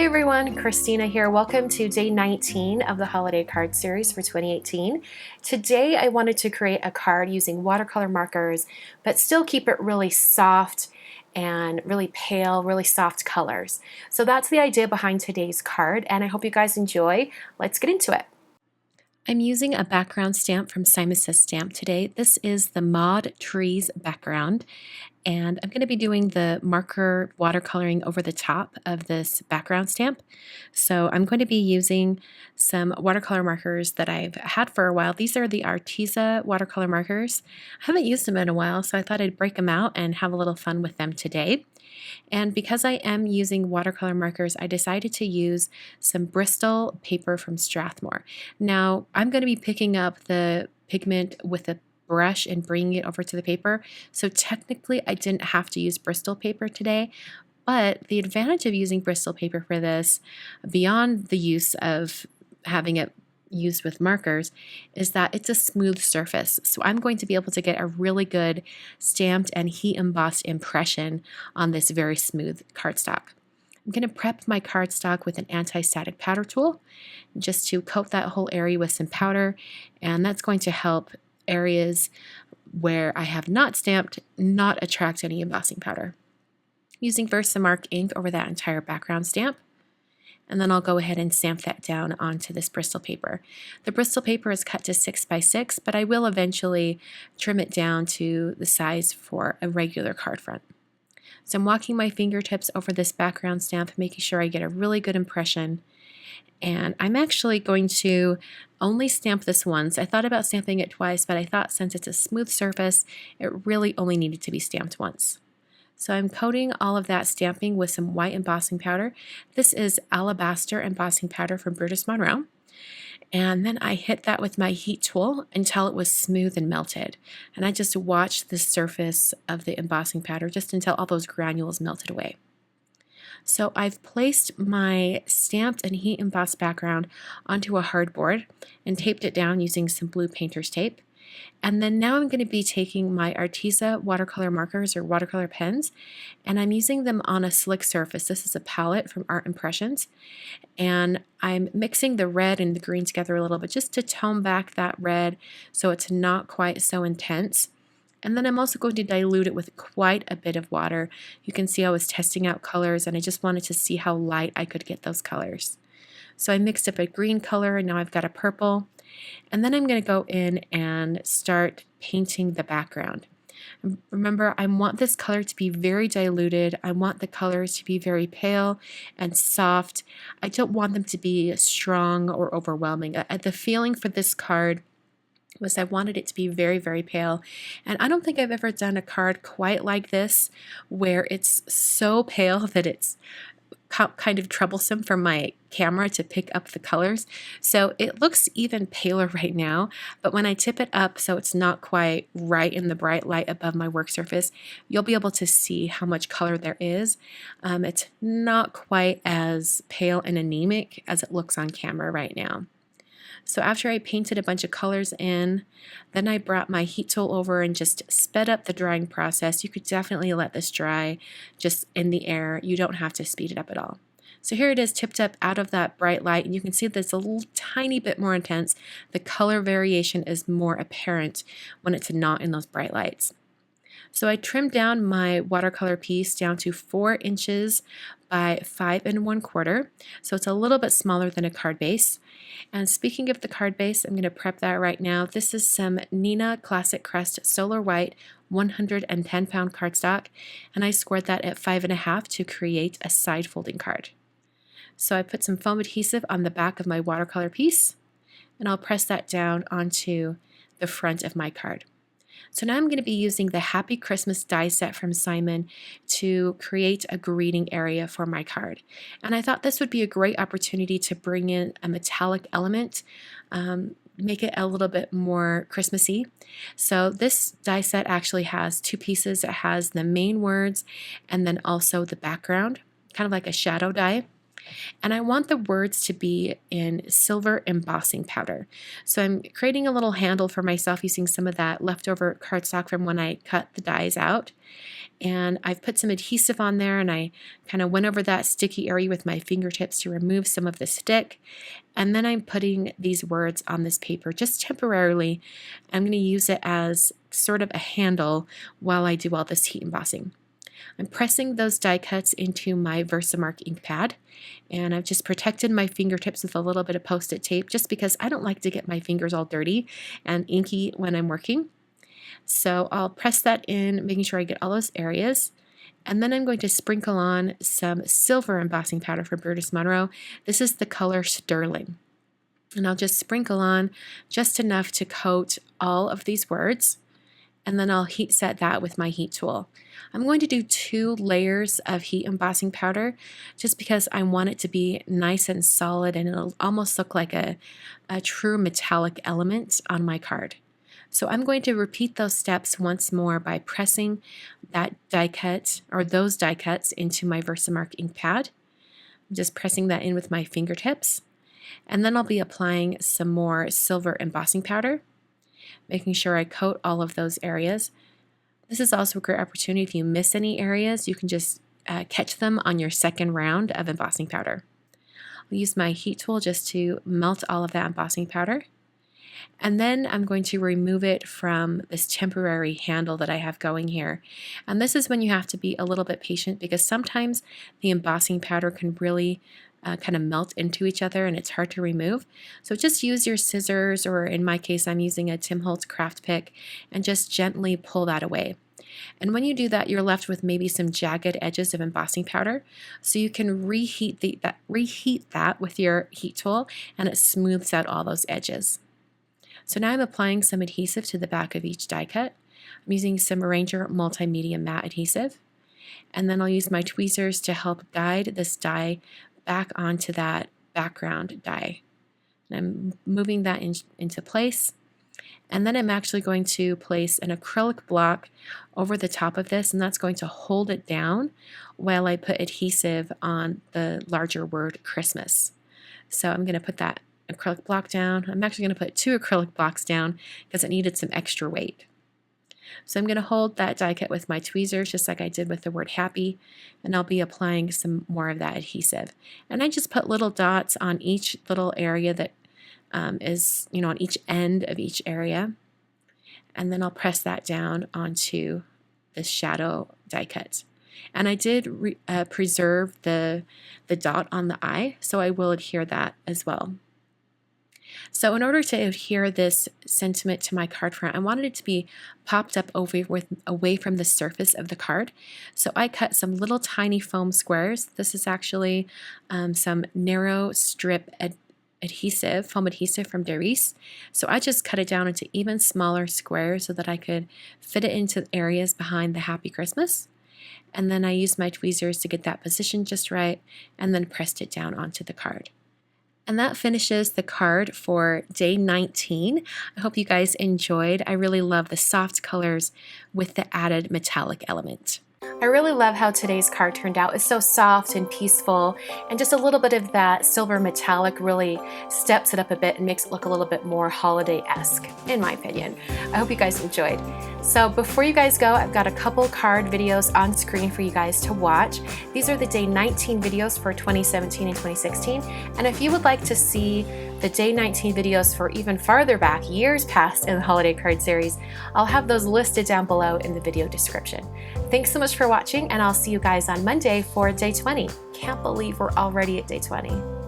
Hi everyone, Christina here. Welcome to day 19 of the holiday card series for 2018. Today I wanted to create a card using watercolor markers, but still keep it really soft and really pale, really soft colors. So that's the idea behind today's card, and I hope you guys enjoy. Let's get into it. I'm using a background stamp from Simon Says Stamp today. This is the Mod Trees background, and I'm going to be doing the marker watercoloring over the top of this background stamp. So I'm going to be using some watercolor markers that I've had for a while. These are the Arteza watercolor markers. I haven't used them in a while, so I thought I'd break them out and have a little fun with them today. And because I am using watercolor markers, I decided to use some Bristol paper from Strathmore. Now, I'm going to be picking up the pigment with a brush and bringing it over to the paper. So technically, I didn't have to use Bristol paper today. But the advantage of using Bristol paper for this, beyond the use of having it used with markers, is that it's a smooth surface. So I'm going to be able to get a really good stamped and heat embossed impression on this very smooth cardstock. I'm going to prep my cardstock with an anti-static powder tool just to coat that whole area with some powder, and that's going to help areas where I have not stamped not attract any embossing powder. Using Versamark ink over that entire background stamp, and then I'll go ahead and stamp that down onto this Bristol paper. The Bristol paper is cut to 6 by 6, but I will eventually trim it down to the size for a regular card front. So I'm walking my fingertips over this background stamp, making sure I get a really good impression. And I'm actually going to only stamp this once. I thought about stamping it twice, but I thought since it's a smooth surface, it really only needed to be stamped once. So I'm coating all of that stamping with some white embossing powder. This is alabaster embossing powder from British Monroe. And then I hit that with my heat tool until it was smooth and melted. And I just watched the surface of the embossing powder just until all those granules melted away. So I've placed my stamped and heat embossed background onto a hardboard and taped it down using some blue painter's tape. And then now I'm going to be taking my Arteza watercolor markers or watercolor pens, and I'm using them on a slick surface. This is a palette from Art Impressions, and I'm mixing the red and the green together a little bit just to tone back that red so it's not quite so intense. And then I'm also going to dilute it with quite a bit of water. You can see I was testing out colors, and I just wanted to see how light I could get those colors. So I mixed up a green color, and now I've got a purple. And then I'm going to go in and start painting the background. Remember, I want this color to be very diluted. I want the colors to be very pale and soft. I don't want them to be strong or overwhelming. The feeling for this card was I wanted it to be very, very pale. And I don't think I've ever done a card quite like this, where it's so pale that it's kind of troublesome for my camera to pick up the colors. So it looks even paler right now, but when I tip it up so it's not quite right in the bright light above my work surface, you'll be able to see how much color there is. It's not quite as pale and anemic as it looks on camera right now. So after I painted a bunch of colors in, then I brought my heat tool over and just sped up the drying process. You could definitely let this dry just in the air. You don't have to speed it up at all. So here it is tipped up out of that bright light, and you can see that it's a little tiny bit more intense. The color variation is more apparent when it's not in those bright lights. So I trimmed down my watercolor piece down to 4 inches by 5 1/4. So it's a little bit smaller than a card base. And speaking of the card base, I'm going to prep that right now. This is some Neenah Classic Crest Solar White 110-pound cardstock, and I scored that at 5.5 to create a side folding card. So I put some foam adhesive on the back of my watercolor piece, and I'll press that down onto the front of my card. So now I'm going to be using the Happy Christmas die set from Simon to create a greeting area for my card. And I thought this would be a great opportunity to bring in a metallic element, make it a little bit more Christmassy. So this die set actually has 2 pieces. It has the main words and then also the background, kind of like a shadow die. And I want the words to be in silver embossing powder. So I'm creating a little handle for myself using some of that leftover cardstock from when I cut the dies out. And I've put some adhesive on there, and I kind of went over that sticky area with my fingertips to remove some of the stick. And then I'm putting these words on this paper just temporarily. I'm going to use it as sort of a handle while I do all this heat embossing. I'm pressing those die cuts into my Versamark ink pad, and I've just protected my fingertips with a little bit of Post-it tape just because I don't like to get my fingers all dirty and inky when I'm working. So I'll press that in, making sure I get all those areas. And then I'm going to sprinkle on some silver embossing powder from Brutus Monroe. This is the color Sterling. And I'll just sprinkle on just enough to coat all of these words. And then I'll heat set that with my heat tool. I'm going to do 2 layers of heat embossing powder just because I want it to be nice and solid, and it'll almost look like a true metallic element on my card. So I'm going to repeat those steps once more by pressing that die cut, or those die cuts, into my Versamark ink pad. I'm just pressing that in with my fingertips. And then I'll be applying some more silver embossing powder, making sure I coat all of those areas. This is also a great opportunity. If you miss any areas, you can just catch them on your second round of embossing powder. I'll use my heat tool just to melt all of that embossing powder. And then I'm going to remove it from this temporary handle that I have going here. And this is when you have to be a little bit patient, because sometimes the embossing powder can really kind of melt into each other and it's hard to remove. So just use your scissors, or in my case I'm using a Tim Holtz craft pick, and just gently pull that away. And when you do that, you're left with maybe some jagged edges of embossing powder. So you can reheat that with your heat tool, and it smooths out all those edges. So now I'm applying some adhesive to the back of each die cut. I'm using some Arranger Multimedia Matte Adhesive. And then I'll use my tweezers to help guide this die back onto that background die. And I'm moving that into place. And then I'm actually going to place an acrylic block over the top of this, and that's going to hold it down while I put adhesive on the larger word Christmas. So I'm going to put that acrylic block down. I'm actually going to put 2 acrylic blocks down because it needed some extra weight. So I'm going to hold that die cut with my tweezers just like I did with the word happy, and I'll be applying some more of that adhesive. And I just put little dots on each little area that is, on each end of each area, and then I'll press that down onto the shadow die cut. And I did preserve the dot on the eye, so I will adhere that as well. So in order to adhere this sentiment to my card front, I wanted it to be popped up away from the surface of the card. So I cut some little tiny foam squares. This is actually some narrow strip foam adhesive from Derice. So I just cut it down into even smaller squares so that I could fit it into areas behind the Happy Christmas. And then I used my tweezers to get that position just right, and then pressed it down onto the card. And that finishes the card for day 19. I hope you guys enjoyed. I really love the soft colors with the added metallic element. I really love how today's card turned out. It's so soft and peaceful, and just a little bit of that silver metallic really steps it up a bit and makes it look a little bit more holiday-esque, in my opinion. I hope you guys enjoyed. So before you guys go, I've got a couple card videos on screen for you guys to watch. These are the day 19 videos for 2017 and 2016. And if you would like to see the day 19 videos for even farther back, years past in the holiday card series, I'll have those listed down below in the video description. Thanks so much for watching, and I'll see you guys on Monday for day 20. Can't believe we're already at day 20.